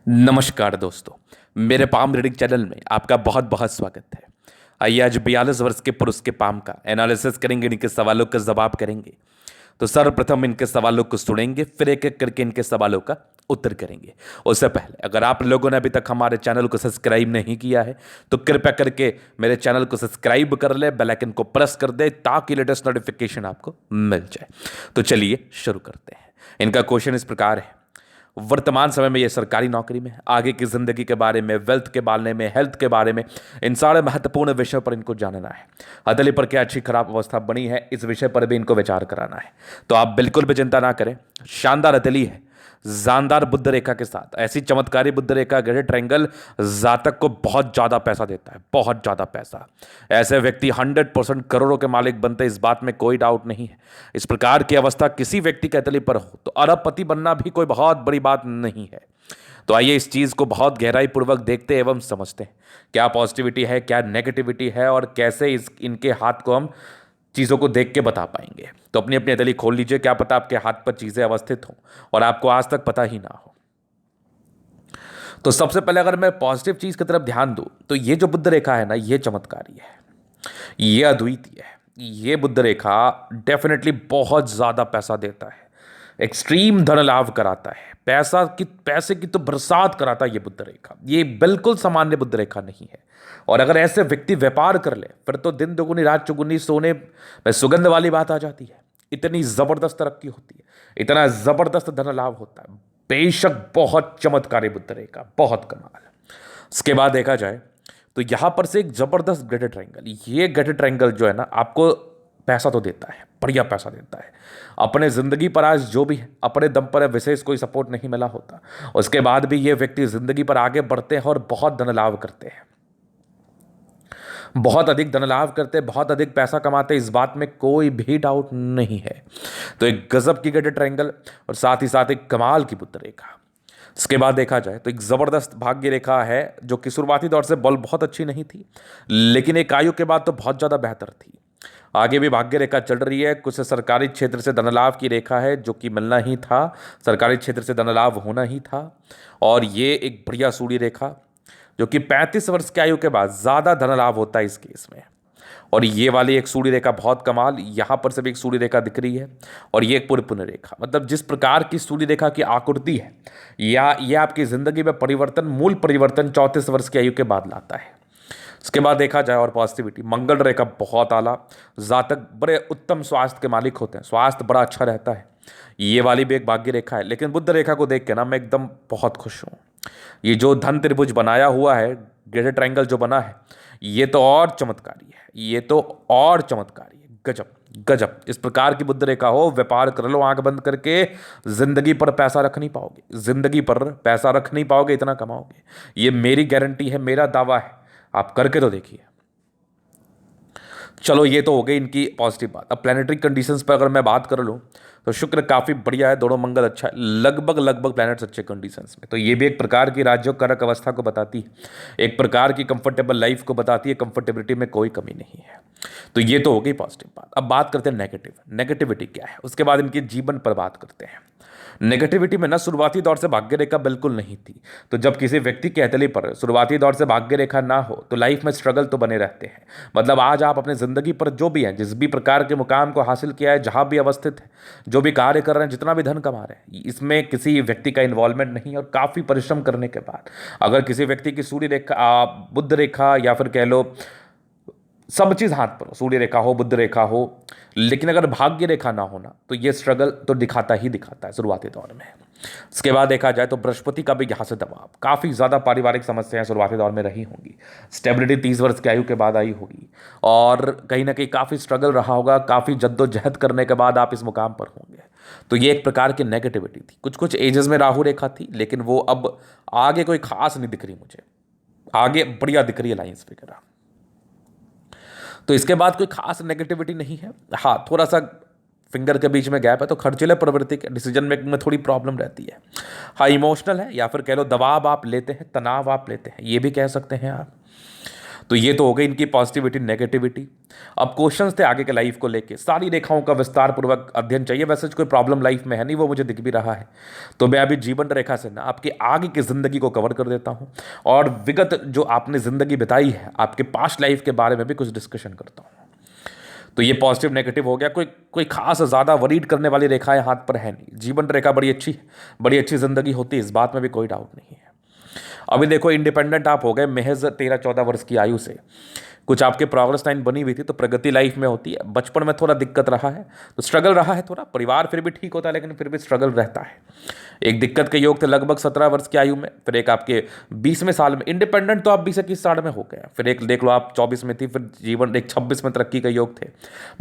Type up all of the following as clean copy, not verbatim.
नमस्कार दोस्तों। मेरे पाम रीडिंग चैनल में आपका बहुत बहुत स्वागत है। आइए आज 42 वर्ष के पुरुष के पाम का एनालिसिस करेंगे, इनके सवालों का जवाब करेंगे। तो सर्वप्रथम इनके सवालों को सुनेंगे, फिर एक एक करके इनके सवालों का उत्तर करेंगे। उससे पहले अगर आप लोगों ने अभी तक हमारे चैनल को सब्सक्राइब नहीं किया है तो कृपया करके मेरे चैनल को सब्सक्राइब कर ले, बेल आइकन को प्रेस कर दे ताकि लेटेस्ट नोटिफिकेशन आपको मिल जाए। तो चलिए शुरू करते हैं। इनका क्वेश्चन इस प्रकार है, वर्तमान समय में ये सरकारी नौकरी में, आगे की जिंदगी के बारे में, वेल्थ के बारे में, हेल्थ के बारे में, इन सारे महत्वपूर्ण विषयों पर इनको जानना है। हथेली पर क्या अच्छी खराब अवस्था बनी है, इस विषय पर भी इनको विचार कराना है। तो आप बिल्कुल भी चिंता ना करें। शानदार हथेली है, जानदार बुद्ध रेखा के साथ। ऐसी चमत्कारी बुद्ध रेखा ग्रेड ट्रायंगल जातक को बहुत ज्यादा पैसा देता है, बहुत ज्यादा पैसा। ऐसे व्यक्ति 100% करोड़ों के मालिक बनते, इस बात में कोई डाउट नहीं है। इस प्रकार की अवस्था किसी व्यक्ति के हथेली पर हो तो अरबपति बनना भी कोई बहुत बड़ी बात नहीं है। तो आइए इस चीज को बहुत गहराई पूर्वक देखते एवं समझते हैं, क्या पॉजिटिविटी है, क्या नेगेटिविटी है, और कैसे इनके हाथ को हम चीज़ों को देख के बता पाएंगे। तो अपनी अपनी हथेली खोल लीजिए, क्या पता आपके हाथ पर चीज़ें अवस्थित हों और आपको आज तक पता ही ना हो। तो सबसे पहले अगर मैं पॉजिटिव चीज़ की तरफ ध्यान दूं तो ये जो बुद्ध रेखा है ना, ये चमत्कारी है, ये अद्वितीय है। ये बुद्ध रेखा डेफिनेटली बहुत ज़्यादा पैसा देता है, एक्सट्रीम धन लाभ कराता है, पैसे की तो बरसात कराता है ये बुद्ध रेखा। ये बिल्कुल सामान्य बुद्ध रेखा नहीं है। और अगर ऐसे व्यक्ति व्यापार कर ले फिर तो दिन दोगुनी रात चौगुनी सोने में सुगंध वाली बात आ जाती है। इतनी जबरदस्त तरक्की होती है, इतना जबरदस्त धन लाभ होता है। बेशक बहुत चमत्कारी बुद्ध रेखा, बहुत कमाल। इसके बाद देखा जाए तो यहां पर से एक जबरदस्त ग्रेटेड ट्रायंगल, ये ग्रेटेड ट्रायंगल जो है ना, आपको पैसा तो देता है, बढ़िया पैसा देता है। अपने जिंदगी पर आज जो भी है, अपने दम पर विशेष कोई सपोर्ट नहीं मिला होता, उसके बाद भी ये व्यक्ति जिंदगी पर आगे बढ़ते हैं और बहुत धन लाभ करते हैं, बहुत अधिक धन लाभ करते, बहुत अधिक पैसा कमाते, इस बात में कोई भी डाउट नहीं है। तो एक गजब की ग्रेटेड ट्रायंगल और साथ ही साथ एक कमाल की बुद्ध रेखा। इसके बाद देखा जाए तो एक जबरदस्त भाग्य रेखा है, जो कि शुरुआती दौर से बल बहुत अच्छी नहीं थी, लेकिन एक आयु के बाद तो बहुत ज्यादा बेहतर थी। आगे भी भाग्य रेखा चल रही है। कुछ सरकारी क्षेत्र से धन लाभ की रेखा है, जो कि मिलना ही था, सरकारी क्षेत्र से धन लाभ होना ही था। और ये एक बढ़िया सूर्य रेखा, जो कि 35 वर्ष की आयु के बाद ज्यादा धन लाभ होता है इस केस में। और ये वाली एक सूर्य रेखा बहुत कमाल, यहां पर से भी एक सूर्य रेखा दिख रही है, और ये एक पूर्ण पुण्य रेखा। मतलब जिस प्रकार की सूर्य रेखा की आकृति है, या ये आपकी जिंदगी में परिवर्तन, मूल परिवर्तन 34 वर्ष की आयु के बाद लाता है। इसके बाद देखा जाए और पॉजिटिविटी, मंगल रेखा बहुत आला, जातक बड़े उत्तम स्वास्थ्य के मालिक होते हैं, स्वास्थ्य बड़ा अच्छा रहता है। ये वाली भी एक भाग्य रेखा है। लेकिन बुद्ध रेखा को देख के ना मैं एकदम बहुत खुश हूँ। ये जो धन त्रिभुज बनाया हुआ है, ग्रेटेड ट्रायंगल जो बना है, ये तो और चमत्कारी है, ये तो और चमत्कारी है। गजब गजब। इस प्रकार की बुद्ध रेखा हो, व्यापार कर लो आंख बंद करके, जिंदगी पर पैसा रख नहीं पाओगे, जिंदगी पर पैसा रख नहीं पाओगे, इतना कमाओगे, ये मेरी गारंटी है, मेरा दावा है। आप करके तो देखिए। चलो ये तो हो गई इनकी पॉजिटिव बात। अब प्लानिटरी कंडीशंस पर अगर मैं बात कर लूँ तो शुक्र काफ़ी बढ़िया है, दोनों मंगल अच्छा है, लगभग लगभग प्लैनेट्स अच्छे कंडीशंस में। तो ये भी एक प्रकार की राजयोग अवस्था को बताती है, एक प्रकार की कंफर्टेबल लाइफ को बताती है, कंफर्टेबिलिटी में कोई कमी नहीं है। तो ये तो हो गई पॉजिटिव बात। अब बात करते हैं नेगेटिविटी क्या है, उसके बाद इनके जीवन पर बात करते हैं। नेगेटिविटी में ना शुरुआती दौर से भाग्य रेखा बिल्कुल नहीं थी। तो जब किसी व्यक्ति की हथेली पर शुरुआती दौर से भाग्य रेखा ना हो तो लाइफ में स्ट्रगल तो बने रहते हैं। मतलब आज आप अपने जिंदगी पर जो भी हैं, जिस भी प्रकार के मुकाम को हासिल किया है, जहां भी अवस्थित है, जो भी कार्य कर रहे हैं, जितना भी धन कमा रहे हैं, इसमें किसी व्यक्ति का इन्वॉल्वमेंट नहीं है। और काफी परिश्रम करने के बाद अगर किसी व्यक्ति की सूर्य रेखा, बुद्ध रेखा, या फिर कह लो सब चीज हाथ पर हो, सूर्य रेखा हो, बुद्ध रेखा हो, लेकिन अगर भाग्य रेखा ना होना तो ये स्ट्रगल तो दिखाता ही दिखाता है शुरुआती दौर में। इसके बाद देखा जाए तो बृहस्पति का भी यहाँ से दबाव, काफ़ी ज़्यादा पारिवारिक समस्याएं शुरुआती दौर में रही होंगी। स्टेबिलिटी 30 वर्ष की आयु के बाद आई होगी, और कहीं ना कहीं काफ़ी स्ट्रगल रहा होगा, काफ़ी जद्दोजहद करने के बाद आप इस मुकाम पर होंगे। तो ये एक प्रकार की नेगेटिविटी थी। कुछ कुछ एजेस में राहु रेखा थी, लेकिन वो अब आगे कोई खास नहीं दिख रही मुझे, आगे बढ़िया दिख रही है लाइन्स वगैरह। तो इसके बाद कोई खास नेगेटिविटी नहीं है। हाँ, थोड़ा सा फिंगर के बीच में गैप है, तो खर्चीले प्रवृत्ति के डिसीजन मेकिंग में थोड़ी प्रॉब्लम रहती है। हाँ, इमोशनल है, या फिर कह लो दबाव आप लेते हैं, तनाव आप लेते हैं, ये भी कह सकते हैं आप। तो ये तो हो गई इनकी पॉजिटिविटी नेगेटिविटी। अब क्वेश्चंस थे आगे के लाइफ को लेके, सारी रेखाओं का विस्तार पूर्वक अध्ययन चाहिए। वैसे कोई प्रॉब्लम लाइफ में है नहीं, वो मुझे दिख भी रहा है। तो मैं अभी जीवन रेखा से ना आपकी आगे की जिंदगी को कवर कर देता हूँ, और विगत जो आपने जिंदगी बिताई है आपके पास्ट लाइफ के बारे में भी कुछ डिस्कशन करता हूँ। तो ये पॉजिटिव नेगेटिव हो गया। कोई कोई खास ज़्यादा वरीड करने वाली रेखाएं हाथ पर है नहीं। जीवन रेखा बड़ी अच्छी है, बड़ी अच्छी जिंदगी होती है, इस बात में भी कोई डाउट नहीं है। अभी देखो इंडिपेंडेंट आप हो गए महज 13-14 वर्ष की आयु से। कुछ आपके प्रोग्रेस लाइन बनी हुई थी, तो प्रगति लाइफ में होती है। बचपन में थोड़ा दिक्कत रहा है, तो स्ट्रगल रहा है थोड़ा। परिवार फिर भी ठीक होता है, लेकिन फिर भी स्ट्रगल रहता है। एक दिक्कत के योग थे लगभग 17 वर्ष की आयु में। फिर एक आपके 20वें साल में इंडिपेंडेंट, तो आप 20-21 साल में हो गए। फिर एक देख लो आप 24 में थी, फिर जीवन एक 26 में तरक्की के योग थे।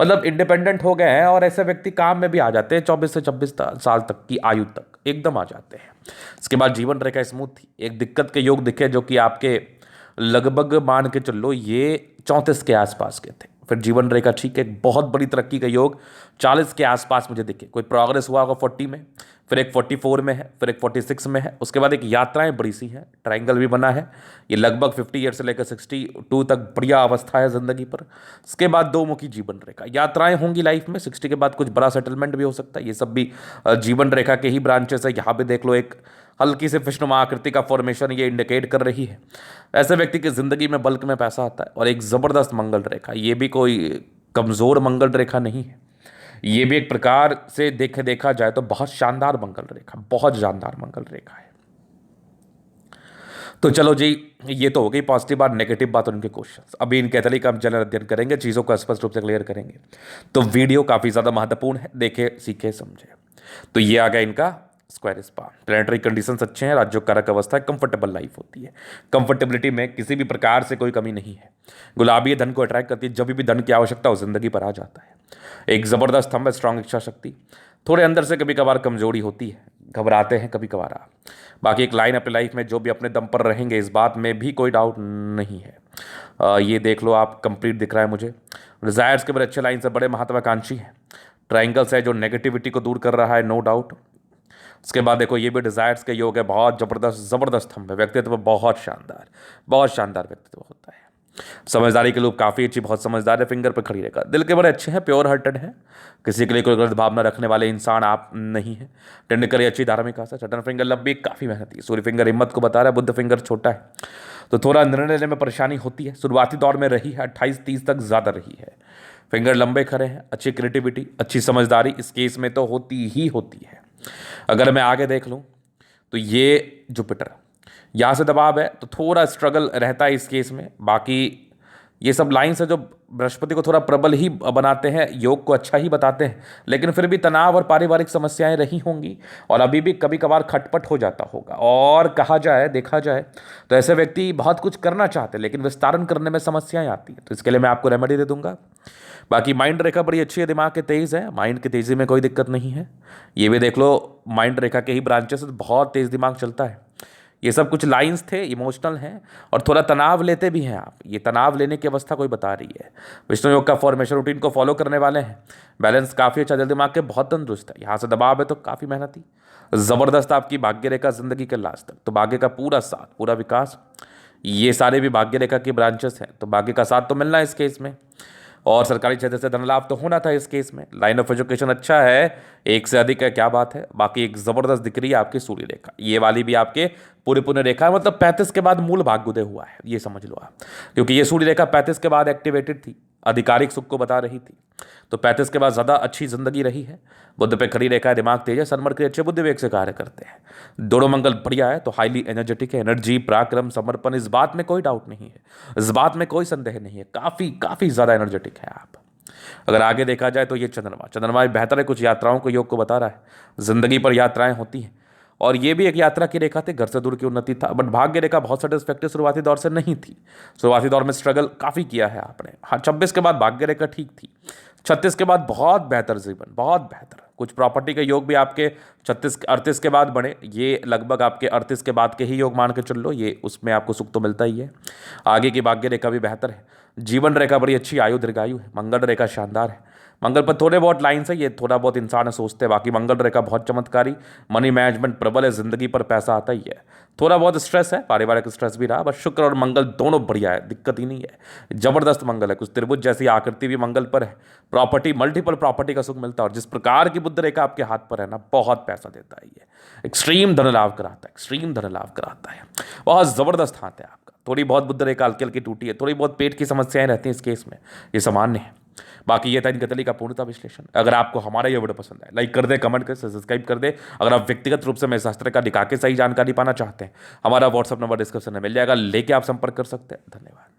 मतलब इंडिपेंडेंट हो गए हैं, और ऐसे व्यक्ति काम में भी आ जाते हैं 24 से 26 साल तक की आयु तक एकदम आ जाते हैं। इसके बाद जीवन रेखा स्मूथ थी। एक दिक्कत के योग दिखे जो कि आपके लगभग मान के चलो ये 34 के आसपास के थे। फिर जीवन रेखा ठीक है, एक बहुत बड़ी तरक्की का योग 40 के आसपास मुझे दिखे। कोई प्रोग्रेस हुआ होगा 40 में, फिर एक 44 में है, फिर एक 46 में है। उसके बाद एक यात्राएं बड़ी सी हैं, ट्रायंगल भी बना है। ये लगभग 50 ईयर से लेकर 62 तक बढ़िया अवस्था है जिंदगी पर। इसके बाद 2 मुखी जीवन रेखा, यात्राएं होंगी लाइफ में। 60 के बाद कुछ बड़ा सेटलमेंट भी हो सकता है। ये सब भी जीवन रेखा के ही ब्रांचेस है। यहाँ पे देख लो एक हल्की से विष्णुमा आकृति का फॉर्मेशन ये इंडिकेट कर रही है। ऐसे व्यक्ति की जिंदगी में बल्क में पैसा आता है। और एक जबरदस्त मंगल रेखा, ये भी कोई कमजोर मंगल रेखा नहीं है। ये भी एक प्रकार से देखा जाए तो बहुत शानदार मंगल रेखा, बहुत शानदार मंगल रेखा है। तो चलो जी, ये तो हो गई पॉजिटिव बात। नेगेटिव बात उनके क्वेश्चंस, अभी इनके एथली का हम जनरल अध्ययन करेंगे, चीज़ों को स्पष्ट रूप से क्लियर करेंगे। तो वीडियो काफ़ी ज़्यादा महत्वपूर्ण है, देखे सीखे समझे। तो ये आ गया इनका स्क्वायर स्पान। प्लेनेटरी कंडीशंस अच्छे हैं, राज्यों कारक अवस्था है, कंफर्टेबल लाइफ होती है। कंफर्टेबिलिटी में किसी भी प्रकार से कोई कमी नहीं है। गुलाबी धन को अट्रैक्ट करती है, जब भी धन की आवश्यकता हो जिंदगी पर आ जाता है। एक जबरदस्त स्तंभ है, स्ट्रांग इच्छा शक्ति। थोड़े अंदर से कभी कभार कमजोरी होती है, घबराते हैं कभी कभार आप। बाकी एक लाइन अपनी लाइफ में जो भी अपने दम पर रहेंगे, इस बात में भी कोई डाउट नहीं है। ये देख लो आप, कंप्लीट दिख रहा है मुझे। डिजायर्स के बड़े अच्छे लाइन से, बड़े महत्वाकांक्षी है। ट्राइंगल्स है जो नेगेटिविटी को दूर कर रहा है, नो डाउट। उसके बाद देखो ये भी डिजायर्स के योग है, बहुत जबरदस्त स्तंभ है। व्यक्तित्व बहुत शानदार व्यक्तित्व होता है। समझदारी के लोग काफ़ी अच्छी, बहुत समझदार है, फिंगर पर खड़ी रहेगा। दिल के बड़े अच्छे हैं, प्योर हार्टेड है, किसी के लिए कोई गलत भावना रखने वाले इंसान आप नहीं है। टेंडकरी अच्छी धार्मिक आस्था, चटन फिंगर लंबी काफ़ी मेहनती। सूर्य फिंगर हिम्मत को बता रहा है, बुद्ध फिंगर छोटा है, तो थोड़ा निर्णय लेने में परेशानी होती है। शुरुआती दौर में रही है, 28-30 तक ज़्यादा रही है। फिंगर लंबे खड़े हैं, अच्छी क्रिएटिविटी, अच्छी समझदारी इस केस में तो होती ही होती है। अगर मैं आगे देख लूँ तो ये जुपिटर, यहाँ से दबाव है तो थोड़ा स्ट्रगल रहता है इस केस में। बाकी ये सब लाइन्स है जो बृहस्पति को थोड़ा प्रबल ही बनाते हैं, योग को अच्छा ही बताते हैं, लेकिन फिर भी तनाव और पारिवारिक समस्याएं रही होंगी, और अभी भी कभी कभार खटपट हो जाता होगा। और कहा जाए, देखा जाए तो ऐसे व्यक्ति बहुत कुछ करना चाहते हैं, लेकिन विस्तारण करने में समस्याएं आती हैं। तो इसके लिए मैं आपको रेमेडी दे दूंगा। बाकी माइंड रेखा बड़ी अच्छी है, दिमाग के तेज है, माइंड की तेजी में कोई दिक्कत नहीं है। ये भी देख लो, माइंड रेखा के ही ब्रांचेस, बहुत तेज दिमाग चलता है। ये सब कुछ लाइंस थे, इमोशनल हैं, और थोड़ा तनाव लेते भी हैं आप। ये तनाव लेने की अवस्था कोई बता रही है। विष्णु योग का फॉर्मेशन रूटीन को फॉलो करने वाले हैं, बैलेंस काफ़ी अच्छा, दिल दिमाग के बहुत तंदुरुस्त है। यहाँ से दबाव है तो काफ़ी मेहनती, ज़बरदस्त आपकी भाग्य रेखा जिंदगी के लास्ट तक। तो भाग्य का पूरा साथ, पूरा विकास, ये सारे भी भाग्य रेखा के ब्रांचेस हैं। तो भाग्य का साथ तो मिलना है इस केस में, और सरकारी क्षेत्र से धन लाभ तो होना था इस केस में। लाइन ऑफ एजुकेशन अच्छा है, एक से अधिक है, क्या बात है। बाकी एक जबरदस्त दिख रही है आपकी सूर्य रेखा, ये वाली भी आपके पूरे पुण्य रेखा है। मतलब 35 के बाद मूल भाग्य उदय हुआ है, ये समझ लो आप, क्योंकि ये सूर्य रेखा 35 के बाद एक्टिवेटेड थी, आधिकारिक सुख को बता रही थी। तो 35 के बाद ज़्यादा अच्छी जिंदगी रही है। बुद्ध पे खड़ी रेखा है, दिमाग तेज है, सनमर के अच्छे बुद्धि वेग से कार्य करते हैं। दोनों मंगल बढ़िया है, तो हाईली एनर्जेटिक है। एनर्जी, पराक्रम, समर्पण, इस बात में कोई डाउट नहीं है, इस बात में कोई संदेह नहीं है। काफ़ी ज़्यादा एनर्जेटिक है आप। अगर आगे देखा जाए तो ये चंद्रमा बेहतर है, कुछ यात्राओं को योग को बता रहा है। जिंदगी पर यात्राएं होती हैं, और ये भी एक यात्रा की रेखा थी, घर से दूर की उन्नति था। बट भाग्य रेखा बहुत सेटिस्फैक्टरी शुरुआती दौर से नहीं थी। शुरुआती दौर में स्ट्रगल काफ़ी किया है आपने। हाँ, 26 के बाद भाग्य रेखा ठीक थी, 36 के बाद बहुत बेहतर जीवन, बहुत बेहतर। कुछ प्रॉपर्टी के योग भी आपके 38 के बाद बने, ये लगभग आपके 38 के बाद के ही योग मान के चल लो, ये उसमें आपको सुख तो मिलता ही है। आगे की भाग्य रेखा भी बेहतर है। जीवन रेखा बड़ी अच्छी, आयु दीर्घायु है। मंगल रेखा शानदार है, मंगल पर थोड़े बहुत लाइन्स है, ये थोड़ा बहुत इंसान सोचते हैं, बाकी मंगल रेखा बहुत चमत्कारी, मनी मैनेजमेंट प्रबल है, जिंदगी पर पैसा आता ही है। थोड़ा बहुत स्ट्रेस है, पारिवारिक स्ट्रेस भी रहा, बस शुक्र और मंगल दोनों बढ़िया है, दिक्कत ही नहीं है, जबरदस्त मंगल है। कुछ त्रिभुज जैसी आकृति भी मंगल पर है, प्रॉपर्टी मल्टीपल प्रॉपर्टी का सुख मिलता है, और जिस प्रकार की बुध रेखा आपके हाथ पर है ना, बहुत पैसा देता है ये, एक्सट्रीम धन लाभ कराता है, एक्सट्रीम धन लाभ कराता है, बहुत जबरदस्त हाथ है आपका। थोड़ी बहुत बुध रेखा हल्की हल्की टूटी है, थोड़ी बहुत पेट की समस्याएं रहती हैं इस केस में, ये सामान्य है। बाकी ये था इनके तली का पूर्णता विश्लेषण। अगर आपको हमारा ये वीडियो पसंद है, लाइक कर दे, कमेंट कर, सब्सक्राइब कर दे। अगर आप व्यक्तिगत रूप से मेरे शास्त्र का दिखा के सही जानकारी पाना चाहते हैं, हमारा व्हाट्सअप नंबर डिस्क्रिप्शन में मिल जाएगा, लेके आप संपर्क कर सकते हैं। धन्यवाद।